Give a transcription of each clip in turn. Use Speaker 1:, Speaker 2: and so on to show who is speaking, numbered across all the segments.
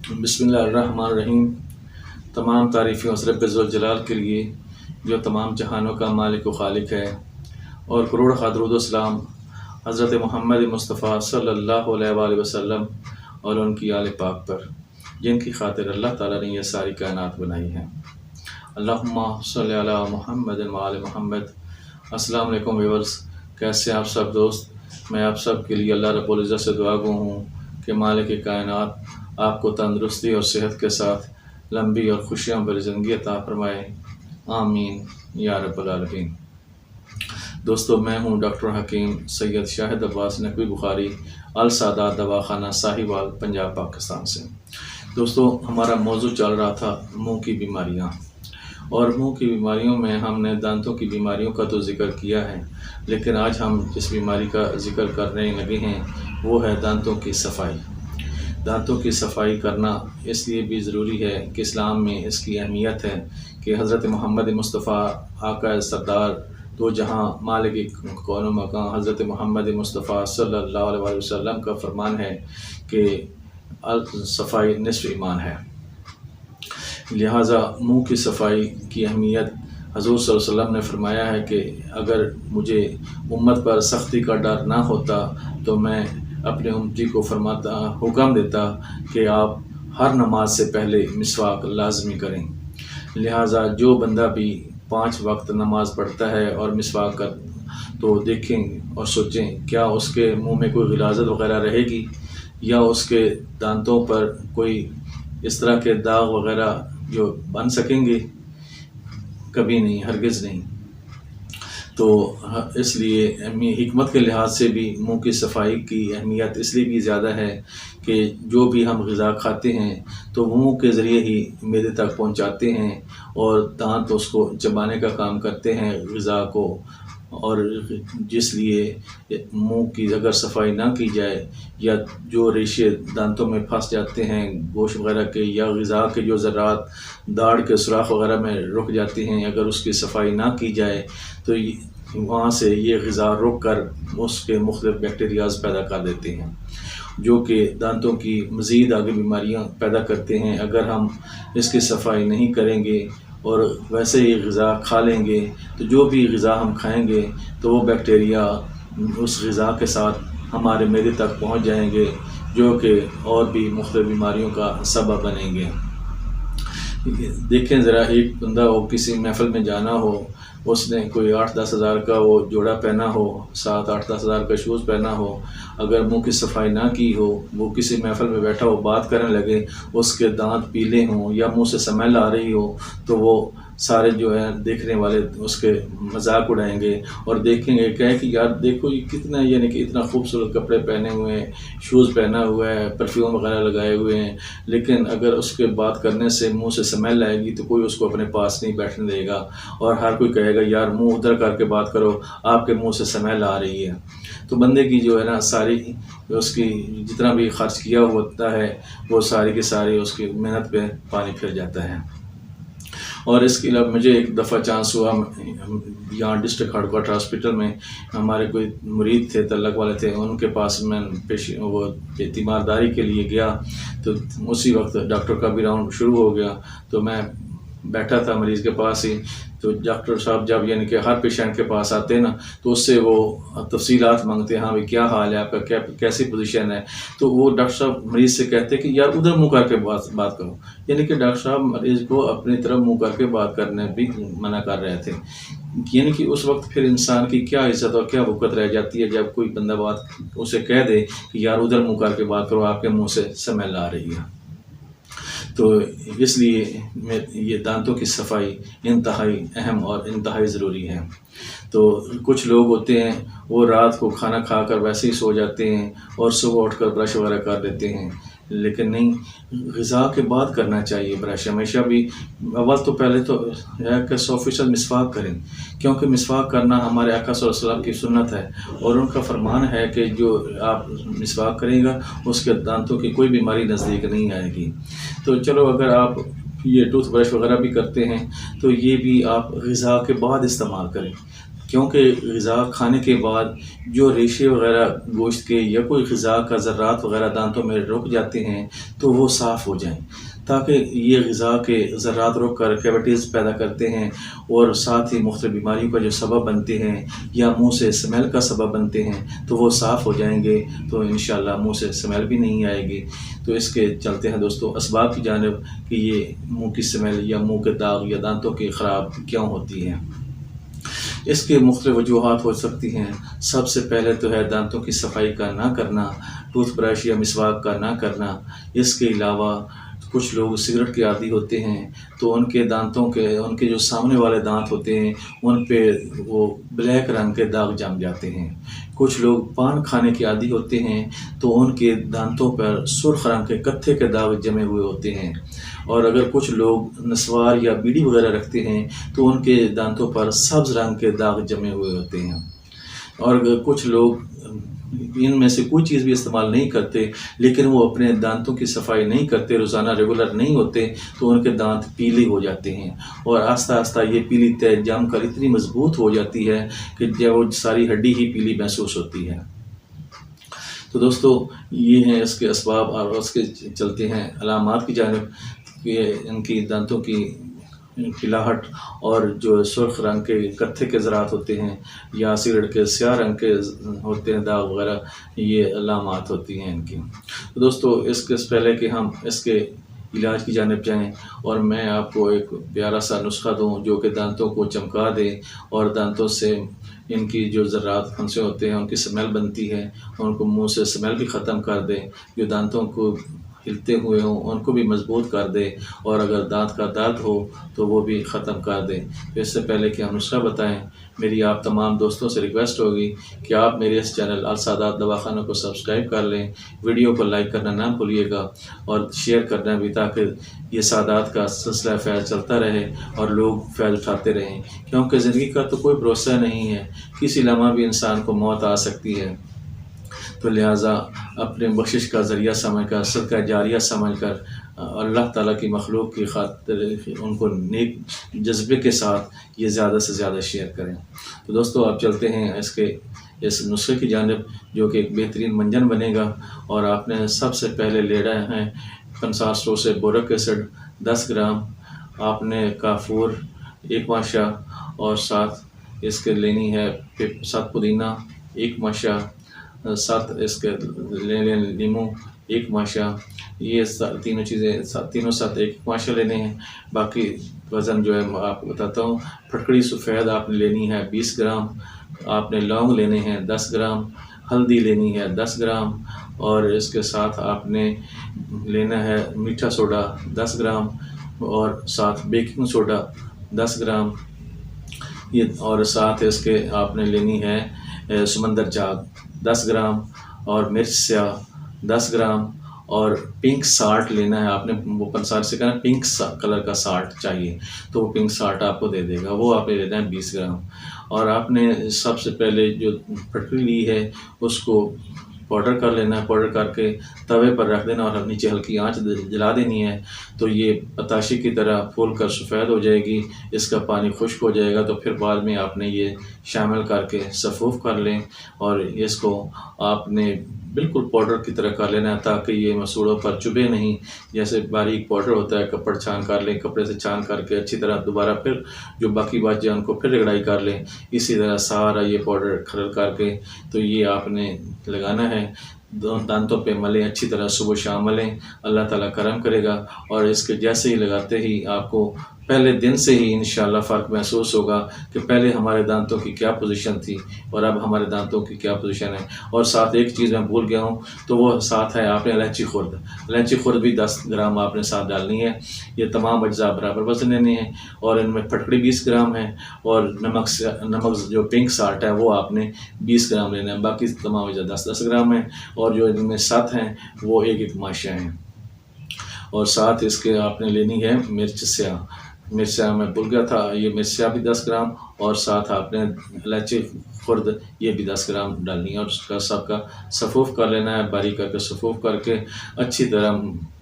Speaker 1: بسم اللہ الرحمن الرحیم۔ تمام تعریفیں اس رب ذوالجلال کے لیے جو تمام جہانوں کا مالک و خالق ہے، اور کروڑ درود و سلام حضرت محمد مصطفیٰ صلی اللہ علیہ وآلہ وسلم اور ان کی آل پاک پر، جن کی خاطر اللہ تعالیٰ نے یہ ساری کائنات بنائی ہیں۔ اللہم صلی علی محمد و آل محمد۔ السلام علیکم ویورز، کیسے آپ سب دوست؟ میں آپ سب کے لیے اللہ رب العزت سے دعا گو ہوں کہ مالک کائنات آپ کو تندرستی اور صحت کے ساتھ لمبی اور خوشیاں بھری زندگی عطا فرمائے، آمین یا رب العالمین۔ دوستو، میں ہوں ڈاکٹر حکیم سید شاہد عباس نقوی بخاری، السادات دواخانہ ساہیوال، پنجاب، پاکستان سے۔ دوستو، ہمارا موضوع چل رہا تھا منہ کی بیماریاں، اور منہ کی بیماریوں میں ہم نے دانتوں کی بیماریوں کا تو ذکر کیا ہے، لیکن آج ہم جس بیماری کا ذکر کرنے لگے ہیں وہ ہے دانتوں کی صفائی۔ دانتوں کی صفائی کرنا اس لیے بھی ضروری ہے کہ اسلام میں اس کی اہمیت ہے کہ حضرت محمد مصطفیٰ آقا سردار دو جہاں مالک کون و مکان حضرت محمد مصطفیٰ صلی اللہ علیہ وآلہ وسلم کا فرمان ہے کہ صفائی نصف ایمان ہے۔ لہٰذا منہ کی صفائی کی اہمیت حضور صلی اللہ علیہ وسلم نے فرمایا ہے کہ اگر مجھے امت پر سختی کا ڈر نہ ہوتا تو میں اپنے امتی کو حکم دیتا کہ آپ ہر نماز سے پہلے مسواک لازمی کریں۔ لہٰذا جو بندہ بھی 5 وقت نماز پڑھتا ہے اور مسواک کر تو دیکھیں اور سوچیں کیا اس کے منہ میں کوئی غلاظت وغیرہ رہے گی، یا اس کے دانتوں پر کوئی اس طرح کے داغ وغیرہ جو بن سکیں گے؟ کبھی نہیں، ہرگز نہیں۔ تو اس لیے حکمت کے لحاظ سے بھی منہ کی صفائی کی اہمیت اس لیے بھی زیادہ ہے کہ جو بھی ہم غذا کھاتے ہیں تو منہ کے ذریعے ہی معدے تک پہنچاتے ہیں، اور دانت اس کو چبانے کا کام کرتے ہیں غذا کو، اور جس لیے منہ کی اگر صفائی نہ کی جائے یا جو ریشے دانتوں میں پھنس جاتے ہیں گوشت وغیرہ کے، یا غذا کے جو ذرات داڑھ کے سوراخ وغیرہ میں رک جاتے ہیں، اگر اس کی صفائی نہ کی جائے تو وہاں سے یہ غذا رک کر اس کے مختلف بیکٹیریاز پیدا کر دیتے ہیں، جو کہ دانتوں کی مزید آگے بیماریاں پیدا کرتے ہیں۔ اگر ہم اس کی صفائی نہیں کریں گے اور ویسے ہی غذا کھا لیں گے تو جو بھی غذا ہم کھائیں گے تو وہ بیکٹیریا اس غذا کے ساتھ ہمارے معدے تک پہنچ جائیں گے، جو کہ اور بھی مختلف بیماریوں کا سبب بنیں گے۔ دیکھیں ذرا، ایک بندہ ہو، کسی محفل میں جانا ہو، اس نے کوئی 8-10 ہزار کا وہ جوڑا پہنا ہو، 7-8-10 ہزار کا شوز پہنا ہو، اگر منہ کی صفائی نہ کی ہو، وہ کسی محفل میں بیٹھا ہو، بات کرنے لگے، اس کے دانت پیلے ہوں یا منہ سے سمیل آ رہی ہو تو وہ سارے جو ہیں دیکھنے والے اس کے مذاق اڑائیں گے اور دیکھیں گے کہیں کہ یار دیکھو یہ کتنا، یعنی کہ اتنا خوبصورت کپڑے پہنے ہوئے ہیں، شوز پہنا ہوا ہے، پرفیوم وغیرہ لگائے ہوئے ہیں، لیکن اگر اس کے بات کرنے سے منہ سے سمیل آئے گی تو کوئی اس کو اپنے پاس نہیں بیٹھنے دے گا، اور ہر کوئی کہے گا یار منہ ادھر کر کے بات کرو، آپ کے منہ سے سمیل آ رہی ہے۔ تو بندے کی جو ہے نا ساری اس کی جتنا بھی خرچ کیا ہوتا ہے وہ ساری کی ساری اس کی محنت پہ پانی پھر جاتا ہے۔ اور اس کے علاوہ مجھے ایک دفعہ چانس ہوا، یہاں ڈسٹرکٹ ہیڈ کوارٹر ہاسپٹل میں ہمارے کوئی مرید تھے، تعلق والے تھے، ان کے پاس میں وہ تیمارداری کے لیے گیا، تو اسی وقت ڈاکٹر کا بھی راؤنڈ شروع ہو گیا، تو میں بیٹھا تھا مریض کے پاس ہی۔ تو ڈاکٹر صاحب جب یعنی کہ ہر پیشنٹ کے پاس آتے ہیں نا تو اس سے وہ تفصیلات مانگتے ہیں، ہاں بھائی کیا حال ہے آپ کا، کیسی پوزیشن ہے، تو وہ ڈاکٹر صاحب مریض سے کہتے ہیں کہ یار ادھر منہ کر کے بات کرو، یعنی کہ ڈاکٹر صاحب مریض کو اپنی طرف منہ کر کے بات کرنے بھی منع کر رہے تھے۔ یعنی کہ اس وقت پھر انسان کی کیا عزت اور کیا وقت رہ جاتی ہے جب کوئی بندہ بات اسے کہہ دے کہ یار ادھر منہ کر کے بات کرو، آپ کے منہ سے سمیل آ رہی ہے۔ تو اس لیے یہ دانتوں کی صفائی انتہائی اہم اور انتہائی ضروری ہے۔ تو کچھ لوگ ہوتے ہیں وہ رات کو کھانا کھا کر ویسے ہی سو جاتے ہیں اور صبح اٹھ کر برش وغیرہ کر دیتے ہیں، لیکن نہیں، غذا کے بعد کرنا چاہیے برش ہمیشہ بھی۔ اول تو پہلے تو ہے کہ 100% مسواک کریں، کیونکہ مسواک کرنا ہمارے آقا صلی اللہ علیہ وسلم کی سنت ہے، اور ان کا فرمان ہے کہ جو آپ مسواک کریں گا اس کے دانتوں کی کوئی بیماری نزدیک نہیں آئے گی۔ تو چلو اگر آپ یہ ٹوتھ برش وغیرہ بھی کرتے ہیں تو یہ بھی آپ غذا کے بعد استعمال کریں، کیونکہ غذا کھانے کے بعد جو ریشے وغیرہ گوشت کے یا کوئی غذا کا ذرات وغیرہ دانتوں میں رک جاتے ہیں تو وہ صاف ہو جائیں، تاکہ یہ غذا کے ذرات رک کر کیویٹیز پیدا کرتے ہیں اور ساتھ ہی مختلف بیماریوں کا جو سبب بنتے ہیں یا منہ سے اسمیل کا سبب بنتے ہیں تو وہ صاف ہو جائیں گے، تو انشاءاللہ منہ سے اسمیل بھی نہیں آئے گی۔ تو اس کے چلتے ہیں دوستو اسباب کی جانب کہ یہ منہ کی اسمیل یا منہ کے داغ یا دانتوں کی خراب کیوں ہوتی ہیں۔ اس کے مختلف وجوہات ہو سکتی ہیں۔ سب سے پہلے تو ہے دانتوں کی صفائی کا نہ کرنا، ٹوتھ برش یا مسواک کا نہ کرنا۔ اس کے علاوہ کچھ لوگ سگریٹ کے عادی ہوتے ہیں تو ان کے دانتوں کے ان کے جو سامنے والے دانت ہوتے ہیں ان پہ وہ بلیک رنگ کے داغ جم جاتے ہیں۔ کچھ لوگ پان کھانے کے عادی ہوتے ہیں تو ان کے دانتوں پر سرخ رنگ کے کتھے کے داغ جمے ہوئے ہوتے ہیں، اور اگر کچھ لوگ نسوار یا بیڑی وغیرہ رکھتے ہیں تو ان کے دانتوں پر سبز رنگ کے داغ جمے ہوئے ہوتے ہیں، اور اگر کچھ لوگ ان میں سے کوئی چیز بھی استعمال نہیں کرتے لیکن وہ اپنے دانتوں کی صفائی نہیں کرتے، روزانہ ریگولر نہیں ہوتے، تو ان کے دانت پیلے ہو جاتے ہیں، اور آہستہ آہستہ یہ پیلی تہ جم کر اتنی مضبوط ہو جاتی ہے کہ جب وہ ساری ہڈی ہی پیلی محسوس ہوتی ہے۔ تو دوستو یہ ہیں اس کے اسباب، اور اس کے چلتے ہیں علامات کی جانب کہ ان کی دانتوں کی پلاہٹ اور جو سرخ رنگ کے کتھے کے ذرات ہوتے ہیں یا سگریٹ کے سیاہ رنگ کے ہوتے ہیں داغ وغیرہ، یہ علامات ہوتی ہیں ان کی۔ تو دوستو اس کے پہلے کہ ہم اس کے علاج کی جانب جائیں اور میں آپ کو ایک پیارا سا نسخہ دوں جو کہ دانتوں کو چمکا دے اور دانتوں سے ان کی جو ذرات پھنسے ہوتے ہیں ان کی سمیل بنتی ہے ان کو منہ سے سمیل بھی ختم کر دے، جو دانتوں کو ہلتے ہوئے ہوں ان کو بھی مضبوط کر دے، اور اگر دانت کا درد ہو تو وہ بھی ختم کر دے۔ تو اس سے پہلے کہ ہم نسخہ بتائیں، میری آپ تمام دوستوں سے ریکویسٹ ہوگی کہ آپ میرے اس چینل السادات دواخانہ کو سبسکرائب کر لیں، ویڈیو کو لائک کرنا نہ بھولیے گا اور شیئر کرنا بھی، تاکہ یہ سادات کا سلسلہ فیض چلتا رہے اور لوگ فیض اٹھاتے رہیں، کیونکہ زندگی کا تو کوئی بھروسہ نہیں ہے، کسی لمحہ بھی انسان کو موت آ سکتی ہے۔ تو لہٰذا اپنے بخشش کا ذریعہ سمجھ کر، صدقہ جاریہ سمجھ کر اللہ تعالیٰ کی مخلوق کی خاطر ان کو نیک جذبے کے ساتھ یہ زیادہ سے زیادہ شیئر کریں۔ تو دوستو آپ چلتے ہیں اس نسخے کی جانب جو کہ ایک بہترین منجن بنے گا، اور آپ نے سب سے پہلے لینا ہے 50 سے بورک ایسڈ 10 گرام، آپ نے کافور 1 ماشا، اور ساتھ اس کے لینی ہے 7 پودینہ 1 ماشا، 7 اس کے لیں لیموں 1 ماشا، یہ تینوں چیزیں تینوں ساتھ 1 ماشا لینے ہیں۔ باقی وزن جو ہے میں آپ کو بتاتا ہوں، پھٹکڑی سفید آپ نے لینی ہے 20 گرام، آپ نے لونگ لینے ہیں 10 گرام، ہلدی لینی ہے 10 گرام، اور اس کے ساتھ آپ نے لینا ہے میٹھا سوڈا 10 گرام، اور ساتھ بیکنگ سوڈا 10 گرام، یہ اور ساتھ اس کے آپ نے لینی ہے سمندر جاگ 10 گرام، اور مرچ سیاہ 10 گرام، اور پنک سالٹ لینا ہے آپ نے، وہ پنسار سے کہنا پنک کلر کا سالٹ چاہیے تو وہ پنک سالٹ آپ کو دے دے گا، وہ آپ نے لینا ہے 20 گرام، اور آپ نے سب سے پہلے جو پھٹکڑی لی ہے اس کو پاؤڈر کر لینا ہے، پاؤڈر کر کے توے پر رکھ دینا اور نیچے ہلکی آنچ جلا دینی ہے، تو یہ پتاشی کی طرح پھول کر سفید ہو جائے گی، اس کا پانی خشک ہو جائے گا، تو پھر بعد میں آپ نے یہ شامل کر کے سفوف کر لیں، اور اس کو آپ نے بالکل پاؤڈر کی طرح کر لینا ہے تاکہ یہ مسوڑوں پر چبھے نہیں، جیسے باریک پاؤڈر ہوتا ہے کپڑ چھان کر لیں، کپڑے سے چھان کر کے اچھی طرح دوبارہ پھر جو باقی بات جائے ان کو پھر رگڑائی کر لیں، اسی طرح سارا یہ پاؤڈر کھرل کر کے تو یہ آپ نے لگانا ہے، دانتوں پہ ملیں اچھی طرح، صبح شام ملیں، اللہ تعالیٰ کرم کرے گا، اور اس کے جیسے ہی لگاتے ہی آپ کو پہلے دن سے ہی انشاءاللہ فرق محسوس ہوگا کہ پہلے ہمارے دانتوں کی کیا پوزیشن تھی اور اب ہمارے دانتوں کی کیا پوزیشن ہے۔ اور ساتھ ایک چیز میں بھول گیا ہوں، تو وہ ساتھ ہے آپ نے الائچی خرد بھی 10 گرام آپ نے ساتھ ڈالنی ہے، یہ تمام اجزاء برابر وزن لینے ہیں، اور ان میں پھٹکڑی 20 گرام ہے، اور نمک جو پنک سالٹ ہے وہ آپ نے 20 گرام لینا ہے، باقی تمام اجزاء 10 گرام ہیں، اور جو ان میں 7 ہیں وہ 1 ماشا ہیں، اور ساتھ اس کے آپ نے لینی ہے مرچ سیاہ میں بھول گیا تھا، یہ مرچ سیاہ بھی 10 گرام، اور ساتھ آپ نے الائچی خرد یہ بھی 10 گرام ڈالنی ہے، اور اس کا سب کا سفوف کر لینا ہے، باریک کر کے سفوف کر کے اچھی طرح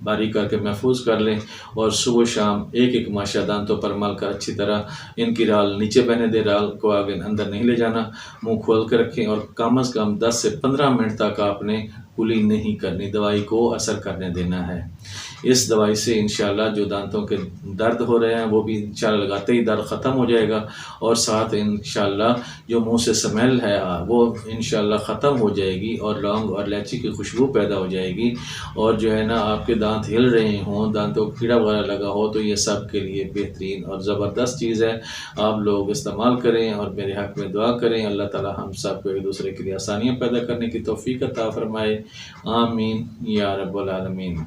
Speaker 1: باریک کر کے محفوظ کر لیں، اور صبح شام ایک ایک ماشا دانتوں پر مل کر اچھی طرح ان کی رال نیچے بہنے دیں، رال کو آگے اندر نہیں لے جانا، منہ کھول کے رکھیں، اور کم از کم 10 سے 15 منٹ تک آپ نے کلی نہیں کرنی، دوائی کو اثر کرنے دینا ہے۔ اس دوائی سے انشاءاللہ جو دانتوں کے درد ہو رہے ہیں وہ بھی انشاءاللہ لگاتے ہی درد ختم ہو جائے گا، اور ساتھ انشاءاللہ جو منہ سے سمیل ہے وہ انشاءاللہ ختم ہو جائے گی، اور لونگ اور الائچی کی خوشبو پیدا ہو جائے گی، اور جو ہے نا آپ کے دانت ہل رہے ہوں، دانتوں کو کیڑا وغیرہ لگا ہو، تو یہ سب کے لیے بہترین اور زبردست چیز ہے۔ آپ لوگ استعمال کریں اور میرے حق میں دعا کریں، اللہ تعالی ہم سب کو ایک دوسرے کے لیے آسانیاں پیدا کرنے کی توفیق عطا فرمائے، آمین یا رب العالمین۔